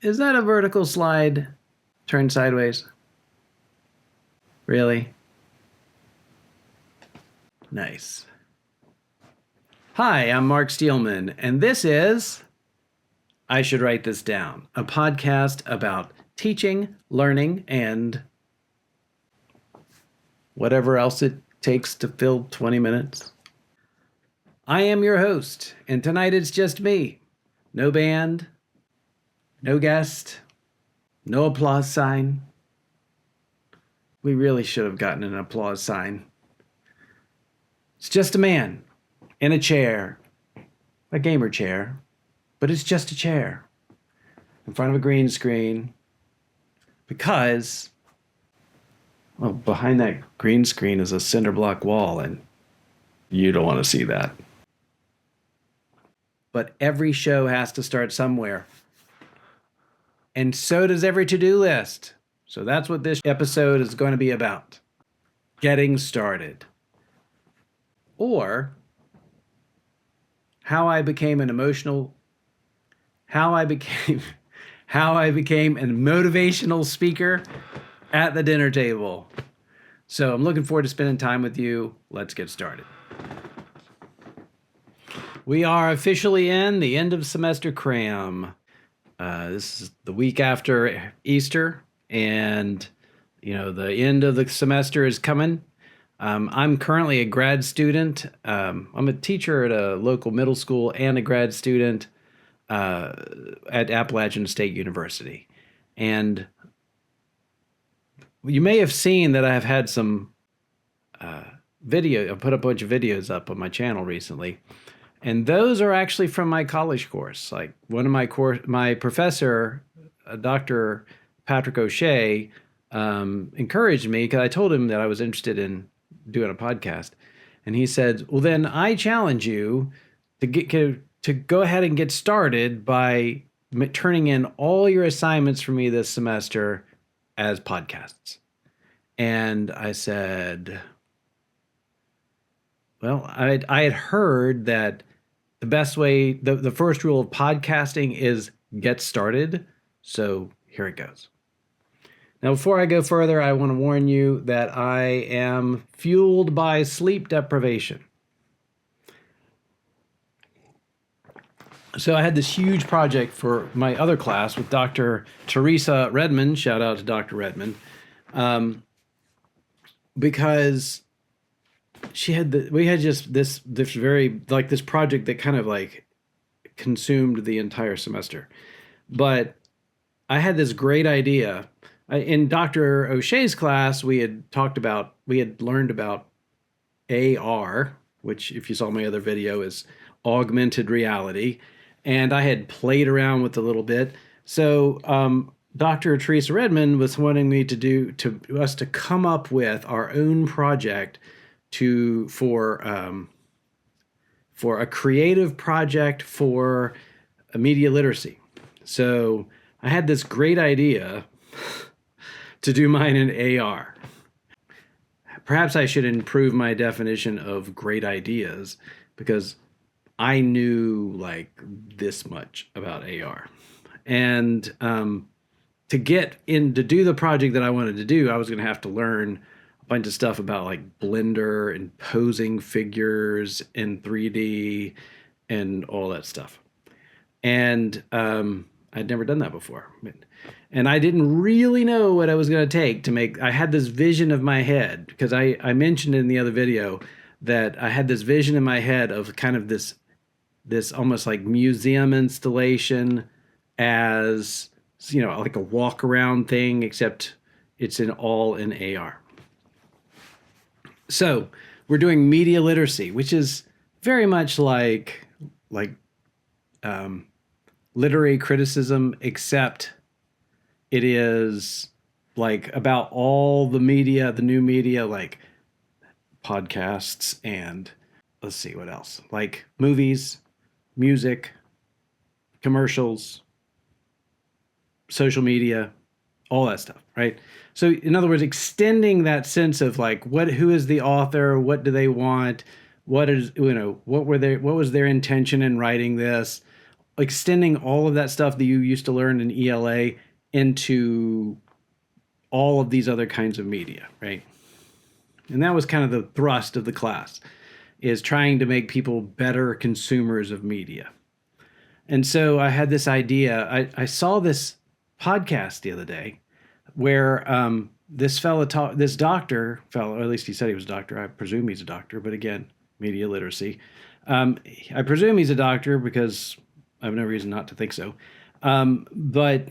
Is that a vertical slide turned sideways? Really? Nice. Hi, I'm Mark Steelman, and this is I Should Write This Down, a podcast about teaching, learning, and whatever else it takes to fill 20 minutes. I am your host, and tonight it's just me. No band, no guest, no applause sign. We really should have gotten an applause sign. It's just a man in a chair, a gamer chair, but it's just a chair in front of a green screen because, well, behind that green screen is a cinder block wall, and you don't want to see that. But every show has to start somewhere. And so does every to-do list. So that's what this episode is going to be about. Getting started. Or how I became an emotional how I became an motivational speaker at the dinner table. So I'm looking forward to spending time with you. Let's get started. We are officially in the end of semester cram. This is the week after Easter, and the end of the semester is coming. I'm currently a grad student. I'm a teacher at a local middle school and a grad student at Appalachian State University. And you may have seen that I have had some video. I put a bunch of videos up on my channel recently. And those are actually from my college course. Like one of my professor, Dr. Patrick O'Shea, encouraged me because I told him that I was interested in doing a podcast. And he said, well, then I challenge you to go ahead and get started by turning in all your assignments for me this semester as podcasts. And I said, well, I had heard that the best way, the first rule of podcasting is get started. So here it goes. Now, before I go further, I want to warn you that I am fueled by sleep deprivation. So I had this huge project for my other class with Dr. Teresa Redmond. Shout out to Dr. Redmond. Because we had just this very, like, this project that kind of like consumed the entire semester. But I had this great idea. In Dr. O'Shea's class, we had learned about AR, which, if you saw my other video, is augmented reality. And I had played around with it a little bit. So Dr. Teresa Redmond was wanting me to come up with our own project for a creative project for media literacy. So I had this great idea to do mine in AR. Perhaps I should improve my definition of great ideas, because I knew like this much about AR. And to do the project that I wanted to do, I was going to have to learn a bunch of stuff about like Blender and posing figures in 3D and all that stuff. And I'd never done that before. And I didn't really know what I was going to take to make. I had this vision of my head, because I mentioned in the other video that I had this vision in my head of kind of this almost like museum installation as, like a walk around thing, except it's all in AR. So we're doing media literacy, which is very much like literary criticism, except it is like about all the media, the new media, like podcasts and let's see what else, like movies, music, commercials, social media, all that stuff, right? So in other words, extending that sense of like who is the author, what do they want, what was their intention in writing this, extending all of that stuff that you used to learn in ELA into all of these other kinds of media, right? And that was kind of the thrust of the class, is trying to make people better consumers of media. And so I had this idea. I saw this podcast the other day where this this doctor fellow, or at least he said he was a doctor. I presume he's a doctor, but again, media literacy. I presume he's a doctor because I have no reason not to think so. But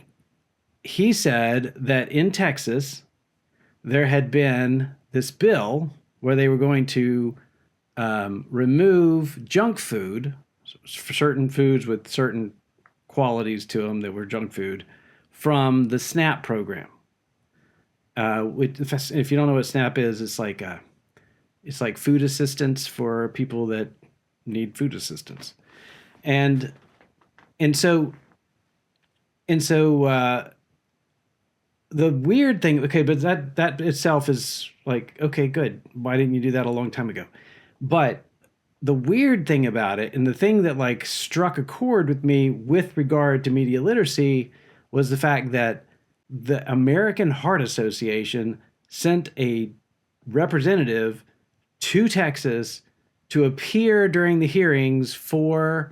he said that in Texas, there had been this bill where they were going to remove junk food, for certain foods with certain qualities to them that were junk food, from the SNAP program. If you don't know what SNAP is, it's like food assistance for people that need food assistance, and so the weird thing, okay, but that itself is like, okay, good. Why didn't you do that a long time ago? But the weird thing about it, and the thing that like struck a chord with me with regard to media literacy, was the fact that the American Heart Association sent a representative to Texas to appear during the hearings for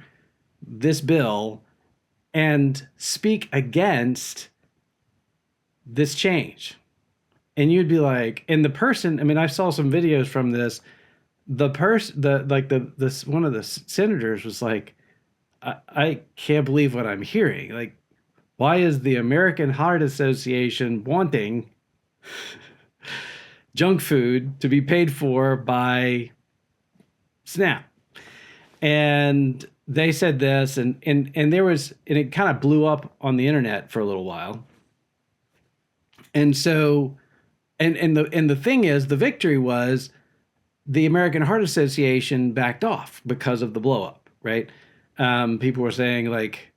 this bill and speak against this change. And you'd be like, and the person, I mean, I saw some videos from this. The one of the senators was like, I can't believe what I'm hearing. Like, why is the American Heart Association wanting junk food to be paid for by SNAP? And they said this, and there was, and it kind of blew up on the internet for a little while. And so, and the thing is, the victory was the American Heart Association backed off because of the blow up, right? People were saying like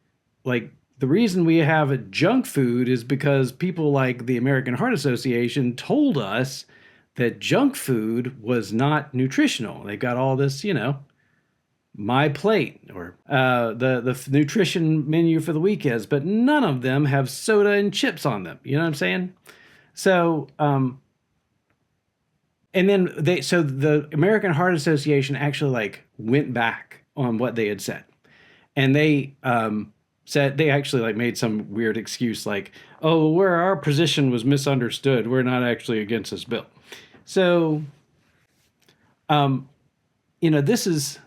the reason we have a junk food is because people like the American Heart Association told us that junk food was not nutritional. They got all this, My Plate or the nutrition menu for the week is, but none of them have soda and chips on them. You know what I'm saying? So, and then the American Heart Association actually like went back on what they had said, and they said they actually like made some weird excuse like, oh, where our position was misunderstood. We're not actually against this bill. So, this is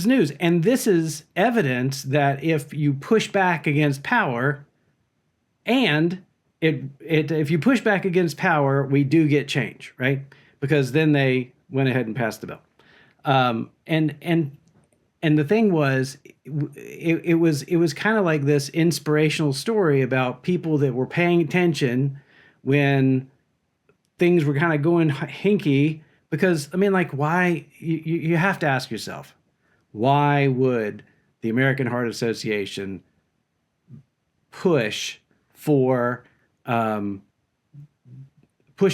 news, and this is evidence that if you push back against power, and if you push back against power, we do get change, right? Because then they went ahead and passed the bill, and the thing was, it was kind of like this inspirational story about people that were paying attention when things were kind of going hinky. Because I mean, like, why you have to ask yourself, why would the American Heart Association push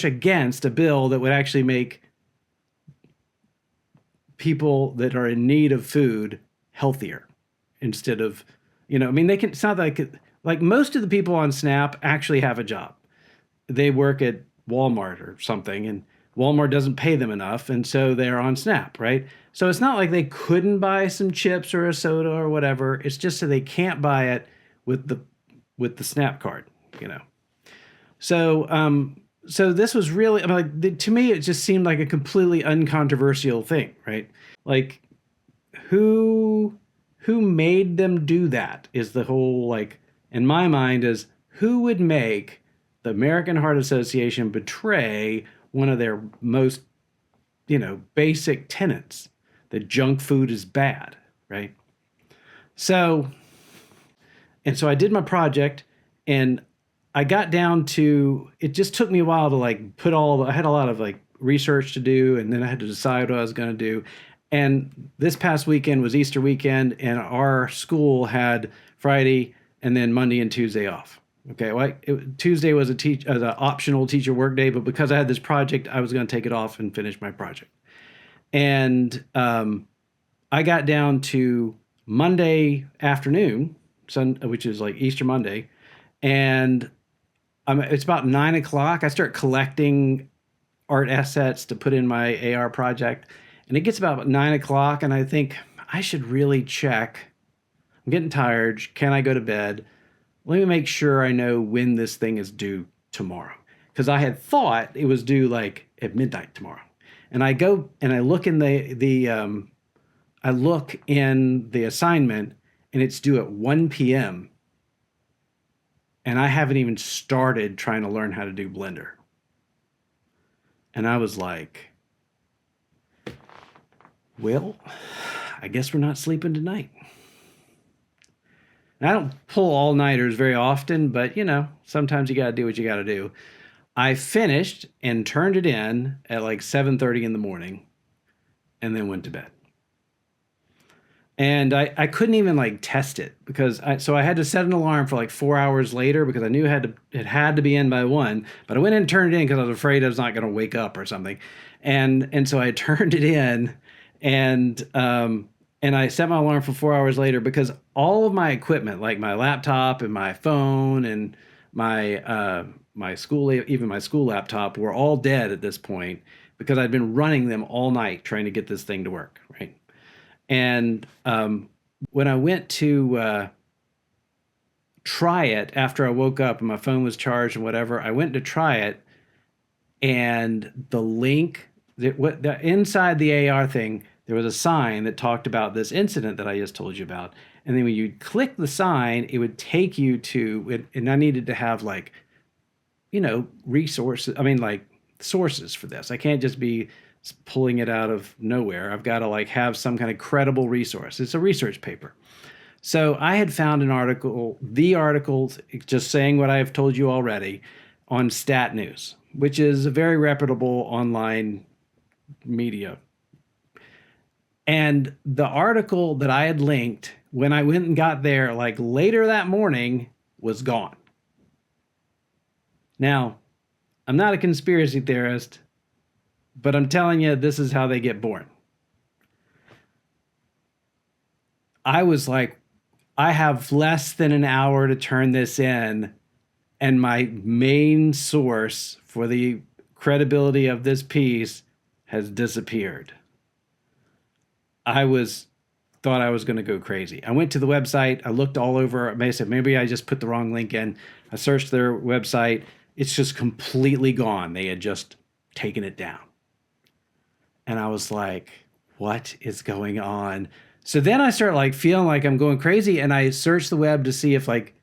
against a bill that would actually make people that are in need of food healthier instead of, I mean, it's not like most of the people on SNAP actually have a job. They work at Walmart or something, and Walmart doesn't pay them enough, and so they're on SNAP, right? So it's not like they couldn't buy some chips or a soda or whatever. It's just so they can't buy it with the SNAP card, So, so this was really, I mean, like, to me, it just seemed like a completely uncontroversial thing, right? Like, who made them do that is the whole, like, in my mind, is who would make the American Heart Association betray one of their most, basic tenets, that junk food is bad, right? So I did my project, and I got down to, it just took me a while to like I had a lot of like research to do, and then I had to decide what I was going to do. And this past weekend was Easter weekend, and our school had Friday and then Monday and Tuesday off. Okay, well, Tuesday was an optional teacher work day, but because I had this project, I was going to take it off and finish my project. And I got down to Monday afternoon, which is like Easter Monday, and it's about 9 o'clock. I start collecting art assets to put in my AR project, and it gets about 9 o'clock, and I think I should really check. I'm getting tired. Can I go to bed? Let me make sure I know when this thing is due tomorrow, because I had thought it was due like at midnight tomorrow. And I go and I look in I look in the assignment, and it's due at 1 p.m. And I haven't even started trying to learn how to do Blender. And I was like, well, I guess we're not sleeping tonight. And I don't pull all-nighters very often, but sometimes you got to do what you got to do. I finished and turned it in at like 7:30 in the morning, and then went to bed. And I couldn't even like test it, because I had to set an alarm for like 4 hours later, because I knew it had to be in by 1. But I went in and turned it in because I was afraid I was not going to wake up or something. And so I turned it in, and I set my alarm for 4 hours later, because all of my equipment, like my laptop and my phone and my school laptop, were all dead at this point, because I'd been running them all night trying to get this thing to work, right? And when I went to try it after I woke up and my phone was charged and whatever, I went to try it, and the link inside the AR thing, there was a sign that talked about this incident that I just told you about. And then when you click the sign, it would take you to it, and I needed to have like, resources. I mean, like sources for this. I can't just be pulling it out of nowhere. I've got to like have some kind of credible resource. It's a research paper. So I had found the article just saying what I have told you already, on Stat News, which is a very reputable online media. And the article that I had linked when I went and got there, like later that morning, was gone. Now, I'm not a conspiracy theorist, but I'm telling you, this is how they get born. I was like, I have less than an hour to turn this in, and my main source for the credibility of this piece has disappeared. Thought I was going to go crazy. I went to the website. I looked all over. I said, maybe I just put the wrong link in. I searched their website. It's just completely gone. They had just taken it down. And I was like, what is going on? So then I start like feeling like I'm going crazy, and I search the web to see if like,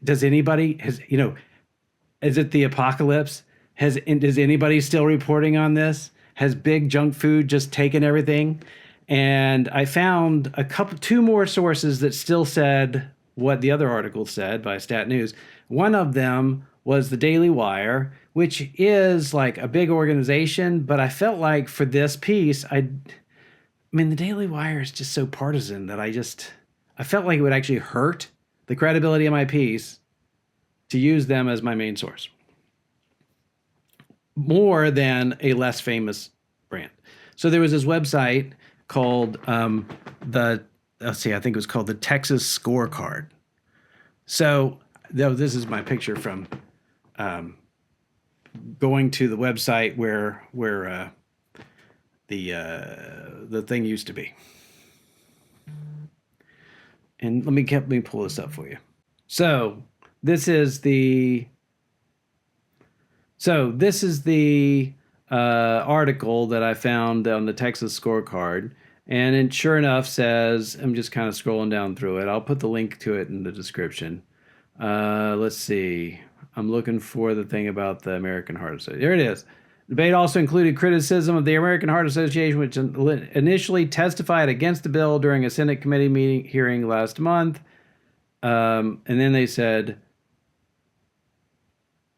is it the apocalypse? Is anybody still reporting on this? Has big junk food just taken everything? And I found two more sources that still said what the other article said by Stat News. One of them was the Daily Wire, which is like a big organization, but I felt like for this piece, the Daily Wire is just so partisan that I felt like it would actually hurt the credibility of my piece to use them as my main source, more than a less famous brand. So there was this website called I think it was called the Texas Scorecard. So this is my picture from going to the website where the thing used to be. And let me pull this up for you. So this is the article that I found on the Texas Scorecard, and it sure enough says, I'm just kind of scrolling down through it. I'll put the link to it in the description. Let's see. I'm looking for the thing about the American Heart Association. There it is. Debate also included criticism of the American Heart Association, which initially testified against the bill during a Senate committee hearing last month. And then they said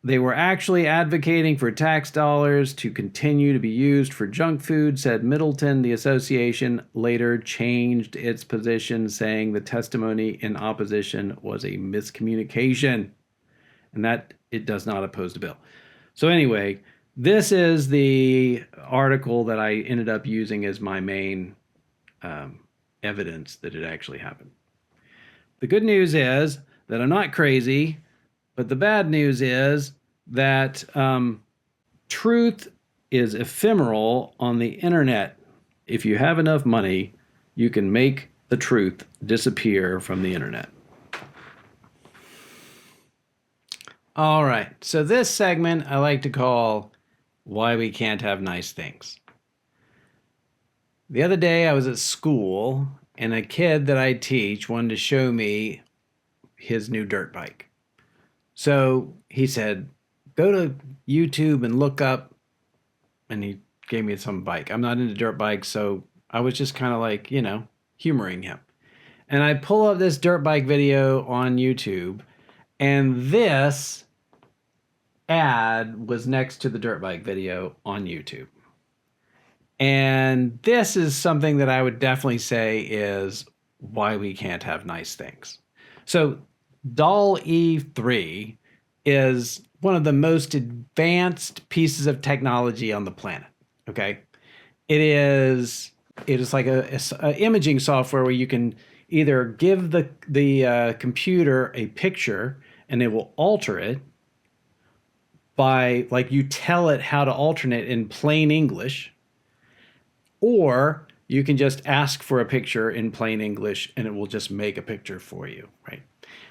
they were actually advocating for tax dollars to continue to be used for junk food, said Middleton. The association later changed its position, saying the testimony in opposition was a miscommunication and that it does not oppose the bill. So anyway, this is the article that I ended up using as my main evidence that it actually happened. the good news is that I'm not crazy, but the bad news is that truth is ephemeral on the internet. If you have enough money, you can make the truth disappear from the internet. All right. So this segment I like to call Why We Can't Have Nice Things. The other day I was at school and a kid that I teach wanted to show me his new dirt bike. So he said, go to YouTube and look up, and he gave me some bike. I'm not into dirt bikes, so I was just kind of like, humoring him. And I pull up this dirt bike video on YouTube, and this ad was next to the dirt bike video on YouTube. And this is something that I would definitely say is why we can't have nice things. So DALL-E 3 is one of the most advanced pieces of technology on the planet. Okay. It is like a imaging software where you can either give the computer a picture and it will alter it by, like, you tell it how to alternate in plain English, or you can just ask for a picture in plain English and it will just make a picture for you, right?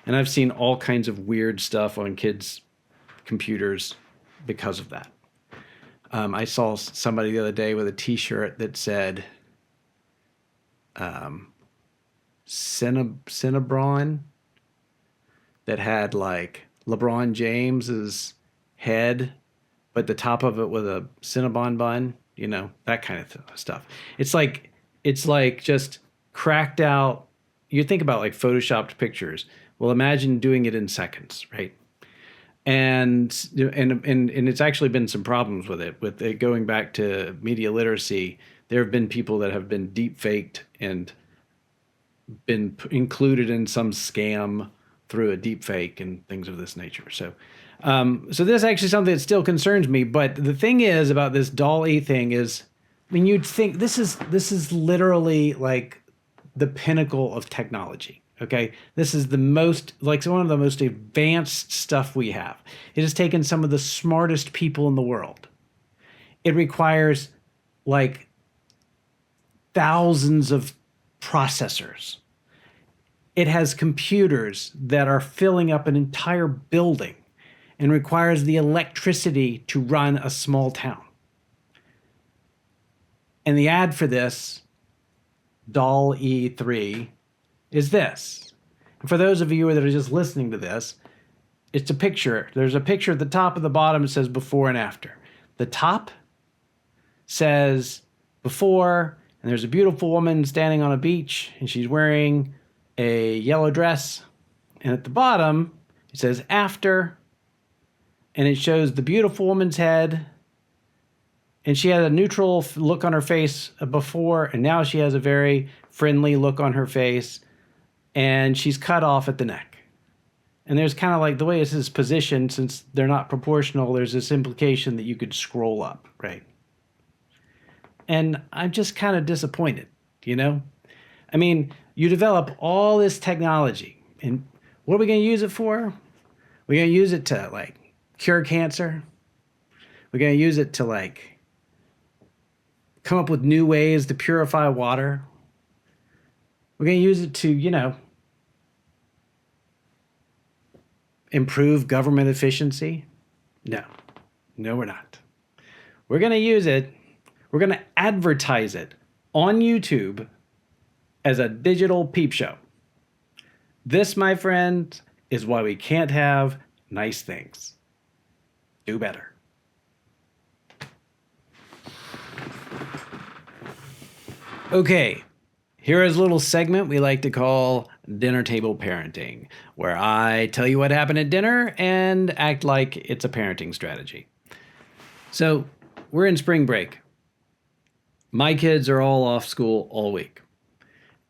And I've seen all kinds of weird stuff on kids' computers because of that. I saw somebody the other day with a T-shirt that said Cinnabron, that had like LeBron James's head, but the top of it with a Cinnabon bun, that kind of stuff. It's like just cracked out. You think about like photoshopped pictures. Well, imagine doing it in seconds, right? And it's actually been some problems with it going back to media literacy. There have been people that have been deep faked and been included in some scam through a deep fake and things of this nature. So this is actually something that still concerns me. But the thing is about this DALL-E thing is, I mean, you'd think this is literally like the pinnacle of technology. Okay, this is one of the most advanced stuff we have. It has taken some of the smartest people in the world. It requires like thousands of processors. It has computers that are filling up an entire building and requires the electricity to run a small town. And the ad for this, DALL-E 3, is this. And for those of you that are just listening to this, it's a picture. There's a picture at the top and the bottom. It says before and after. The top says before, and there's a beautiful woman standing on a beach, and she's wearing a yellow dress. And at the bottom, it says after, and it shows the beautiful woman's head, and she had a neutral look on her face before, and now she has a very friendly look on her face, and she's cut off at the neck. And there's kind of like the way this is positioned, since they're not proportional, there's this implication that you could scroll up, right? And I'm just kind of disappointed, I mean, you develop all this technology, and what are we going to use it for? We're going to use it to, like, cure cancer. We're going to use it to, like, come up with new ways to purify water. We're going to use it to, improve government efficiency. No, we're not. We're going to use it. We're going to advertise it on YouTube as a digital peep show. This, my friend, is why we can't have nice things. Do better. Okay, here is a little segment we like to call Dinner Table Parenting, where I tell you what happened at dinner and act like it's a parenting strategy. So, we're in spring break. My kids are all off school all week.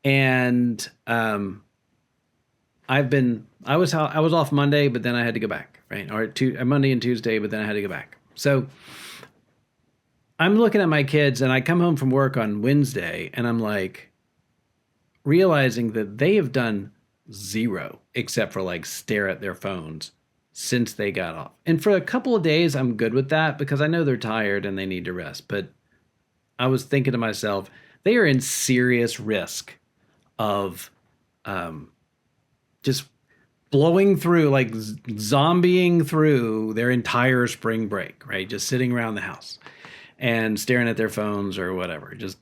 And I was off Monday, but then I had to go back, right? Or Monday and Tuesday, but then I had to go back. So I'm looking at my kids, and I come home from work on Wednesday, and I'm like realizing that they have done zero, except for like stare at their phones since they got off. And for a couple of days, I'm good with that because I know they're tired and they need to rest. But I was thinking to myself, they are in serious risk of just blowing through, like zombieing through their entire spring break, right? Just sitting around the house and staring at their phones or whatever. Just,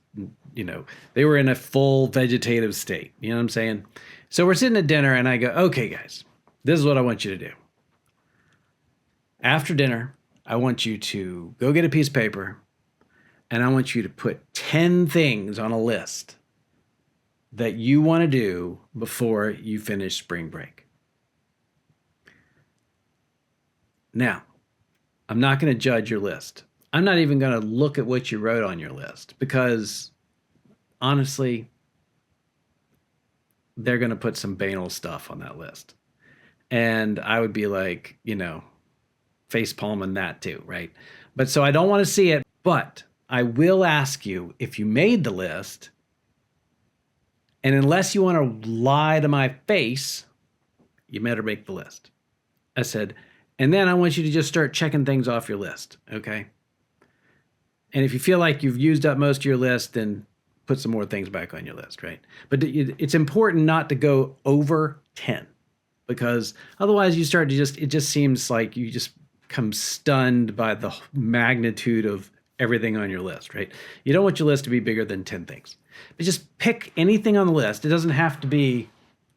they were in a full vegetative state. You know what I'm saying? So we're sitting at dinner and I go, okay, guys, this is what I want you to do. After dinner, I want you to go get a piece of paper and I want you to put 10 things on a list that you want to do before you finish spring break. Now, I'm not going to judge your list. I'm not even going to look at what you wrote on your list because honestly, they're going to put some banal stuff on that list. And I would be like, face palming that too, right? But so I don't want to see it, but I will ask you if you made the list, and unless you want to lie to my face, you better make the list. I said, and then I want you to just start checking things off your list, okay? And if you feel like you've used up most of your list, then put some more things back on your list, right? But it's important not to go over 10 because otherwise you start to it just seems like you just become stunned by the magnitude of everything on your list, right? You don't want your list to be bigger than 10 things. But just pick anything on the list. It doesn't have to be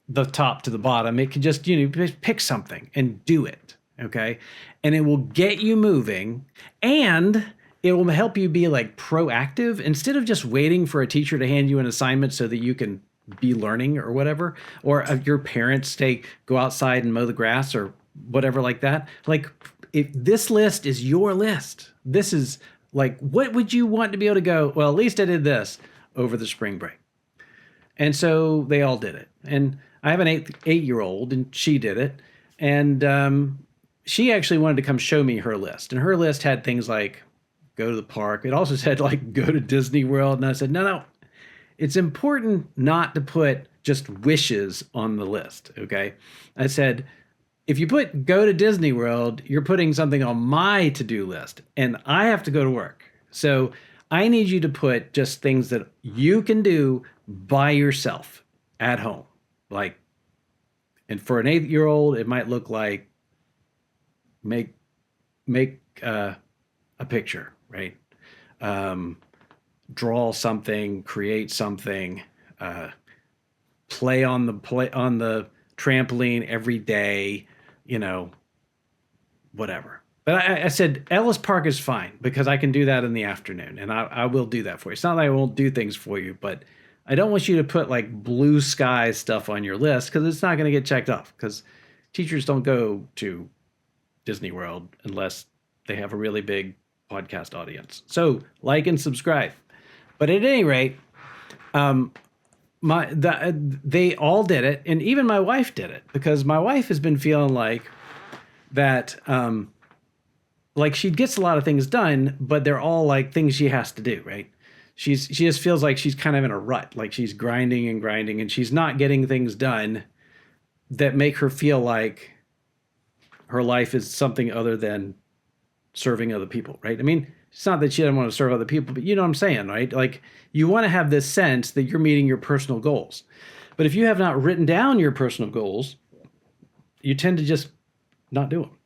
the top to the bottom. It can just, pick something and do it, okay? And it will get you moving and it will help you be like proactive instead of just waiting for a teacher to hand you an assignment so that you can be learning or whatever, or your parents go outside and mow the grass or whatever like that. Like if this list is your list, this is like, what would you want to be able to go, well, at least I did this over the spring break. And so they all did it. And I have an eight-year-old and she did it. And she actually wanted to come show me her list. And her list had things like go to the park. It also said like go to Disney World. And I said, no, it's important not to put just wishes on the list. Okay. I said, if you put go to Disney World, you're putting something on my to-do list and I have to go to work. So I need you to put just things that you can do by yourself at home. Like, and for an 8-year-old, it might look like make a picture, right? Draw something, create something, play on the trampoline every day, whatever. But I said Ellis Park is fine because I can do that in the afternoon, and I will do that for you. It's not that I won't do things for you, but I don't want you to put like blue sky stuff on your list because it's not going to get checked off because teachers don't go to Disney World unless they have a really big podcast audience. So like and subscribe. But at any rate, they all did it, and even my wife did it because my wife has been feeling like that. Like she gets a lot of things done, but they're all like things she has to do, right? She just feels like she's kind of in a rut, like she's grinding and grinding, and she's not getting things done that make her feel like her life is something other than serving other people, right? I mean, it's not that she doesn't want to serve other people, but you know what I'm saying, right? Like you want to have this sense that you're meeting your personal goals. But if you have not written down your personal goals, you tend to just not do them.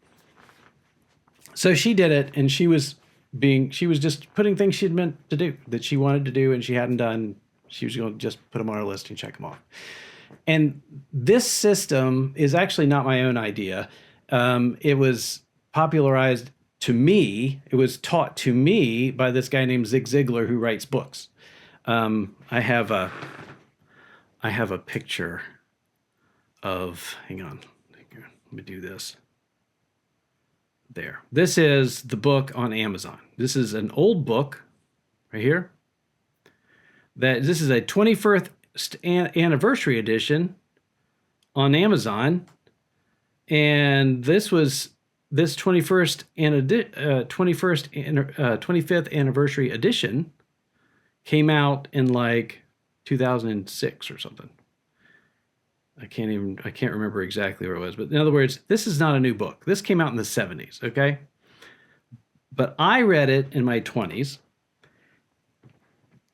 So she did it, and she was just putting things she'd meant to do that she wanted to do and she hadn't done. She was going to just put them on her list and check them off. And this system is actually not my own idea. It was popularized to me. It was taught to me by this guy named Zig Ziglar who writes books. I have a picture of, hang on, let me do this. There. This is the book on Amazon. This is an old book right here. This is a 21st anniversary edition on Amazon. And this 25th anniversary edition came out in like 2006 or something. I can't remember exactly where it was, but in other words, this is not a new book. This came out in the 70s, okay? But I read it in my 20s,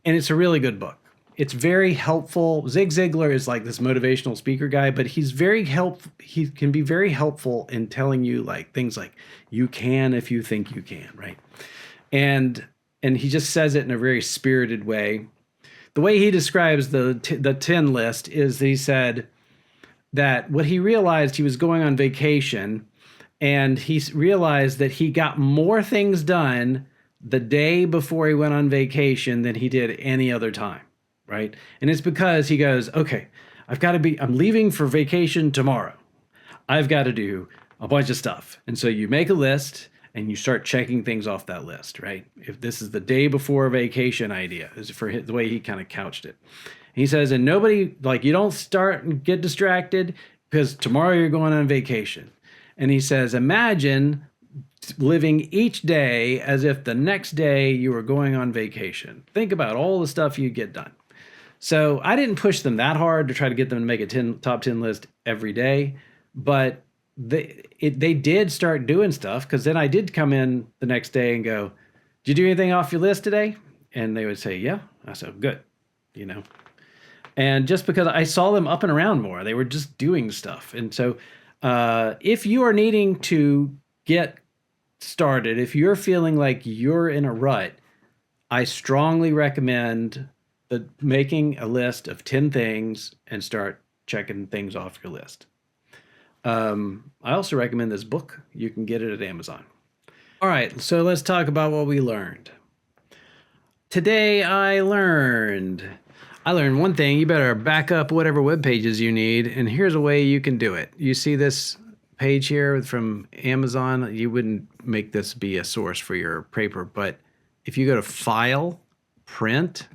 and it's a really good book. It's very helpful. Zig Ziglar is like this motivational speaker guy, but he's very helpful. He can be very helpful in telling you like things like you can if you think you can, right? And he just says it in a very spirited way. The way he describes the 10 list is he said that what he realized, he was going on vacation, and he realized that he got more things done the day before he went on vacation than he did any other time, right? And it's because he goes, okay, I'm leaving for vacation tomorrow. I've got to do a bunch of stuff. And so you make a list and you start checking things off that list, right? If this is the day before vacation idea, is for the way he kind of couched it. He says, and nobody, like, you don't start and get distracted because tomorrow you're going on vacation. And he says, imagine living each day as if the next day you were going on vacation. Think about all the stuff you get done. So I didn't push them that hard to try to get them to make a top 10 list every day, but they did start doing stuff, because then I did come in the next day and go, did you do anything off your list today? And they would say, yeah. I said, good, And just because I saw them up and around more, they were just doing stuff. And so if you are needing to get started, if you're feeling like you're in a rut, I strongly recommend making a list of 10 things and start checking things off your list. I also recommend this book. You can get it at Amazon. All right, so let's talk about what we learned. Today I learned one thing. You better back up whatever web pages you need, and here's a way you can do it. You see this page here from Amazon? You wouldn't make this be a source for your paper, but if you go to File, Print,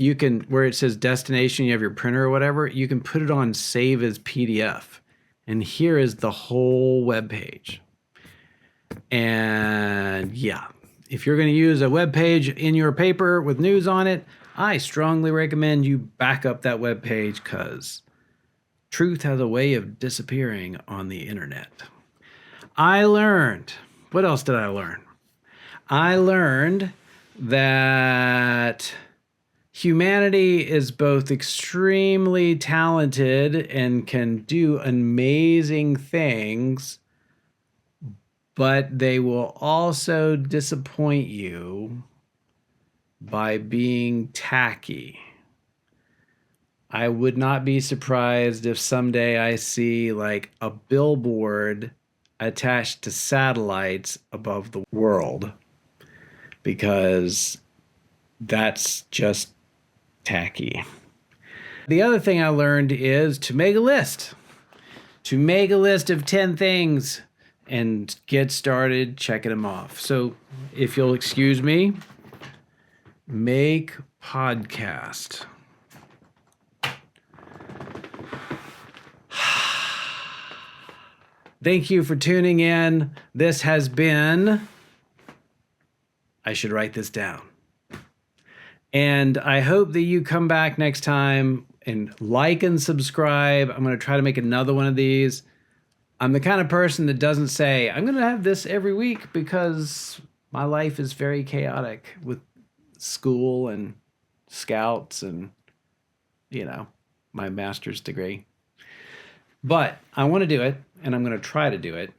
you can, where it says destination, you have your printer or whatever, you can put it on Save as PDF. And here is the whole web page. And yeah, if you're going to use a web page in your paper with news on it, I strongly recommend you back up that web page, because truth has a way of disappearing on the internet. What else did I learn? I learned that humanity is both extremely talented and can do amazing things, but they will also disappoint you by being tacky. I would not be surprised if someday I see like a billboard attached to satellites above the world, because that's just tacky. The other thing I learned is to make a list. To make a list of 10 things and get started checking them off. So if you'll excuse me, make podcast. Thank you for tuning in. This has been, I should write this down. And I hope that you come back next time and like and subscribe. I'm going to try to make another one of these. I'm the kind of person that doesn't say, I'm going to have this every week, because my life is very chaotic with school and scouts and, my master's degree. But I want to do it, and I'm going to try to do it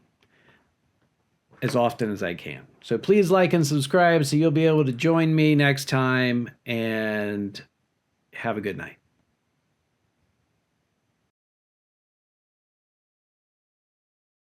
as often as I can. So please like and subscribe so you'll be able to join me next time, and have a good night.